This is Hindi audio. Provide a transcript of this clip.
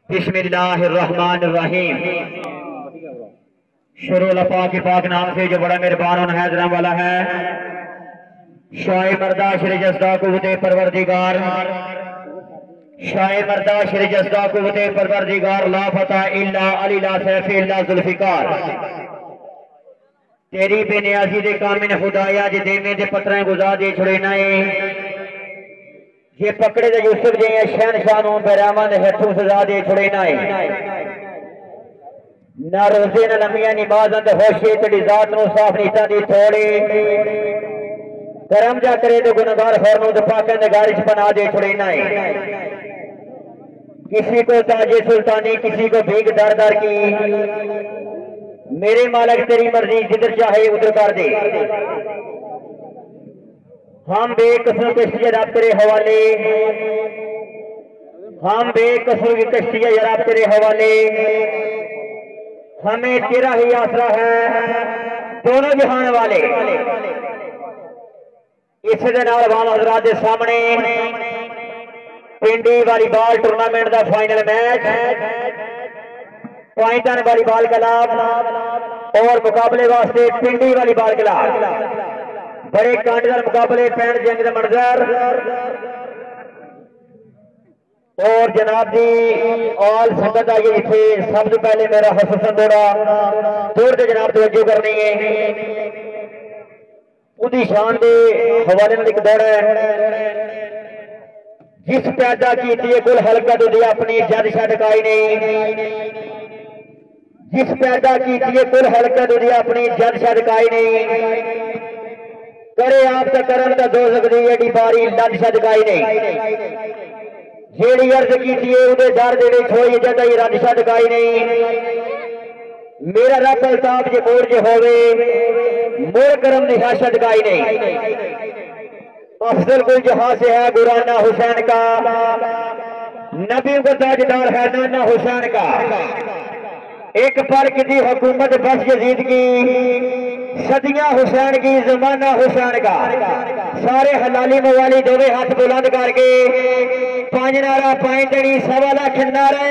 बिस्मिल्लाहिर्रहमानिर्रहीम। शुरू अल्लाह के पाक नाम से जो बड़ा मेहरबान और नहायत रहम वाला है। शाए मर्दा श्री जज़्दा कुव्वते परवरदिगार, शाए मर्दा श्री जज़्दा कुव्वते परवरदिगार, ला फता इल्ला अली ला सैफ इल्ला जुल्फिकार। तेरी बेनियाजी दे कामिन खुदाया जे देवे दे पत्थरें गुजार दे छुड़े नाए, ये पकड़े दे यूसुफ जे शहनशाह नूं बरामा दे हथों सजा दे छुड़े नाए। ना रोजे ना लमिया नमाज़ ते होशे तेरी जात नूं साफ नीता दी थोड़े, करम जा करे तो गुनहगार होर नूं ते पाकां दे घर च बना दे छुड़े नाए। किसी को ताजे सुल्तानी किसी को भीख दर दर की, मेरे मालिक तेरी मर्जी जिधर चाहे उधर कर दे। हम बेकसूर कश्ती रब तेरे हवाले, हम बेकसूर की कश्ती रब तेरे हवाले, हमें तेरा ही आसरा है दोनों जहान वाले। इस दे नाल वाल हज़रात दे सामने पिंडी वॉलीबॉल टूर्नामेंट का फाइनल मैच पॉइंटन वॉलीबॉल क्लब और मुकाबले वास्ते पिंडी वॉलीबॉल क्लब बड़े कांटेदार मुकाबले पैन जंग का मंजर। और जनाब जी ऑल संगत आई इतने सब तो पहले मेरा हसन दौड़ा दौड़ के जनाब तवज्जो करनी है। उदी शान के हवाले एक दौड़ है जिस पैदा की कुल हल्का तो अपनी जद छटकाई नहीं, जिस पैदा की कुल हल्का तो अपनी जद छटकाई नहीं, करे आप तो करम तो दो सकती एडी बारी लद छटकाई नहीं। जेड़ी अर्ज की उदे डर दे होई जद रद छटकाई नहीं। मेरा रब अल्ताफ जे मोड़ जे होवे मोड़ करम निशा छटकाई नहीं। अफजल कुल जहां से है गुराना हुसैन का, नबी को ताजदार है नाना हुसैन का। एक पल की हुकूमत बस यजीद की, सदियां हुसैन की जमाना हुसैन का। सारे हलाली मवाली दोवे हाथ बुलंद करके पांच नारा पाई देनी 1.25 लाख नारे।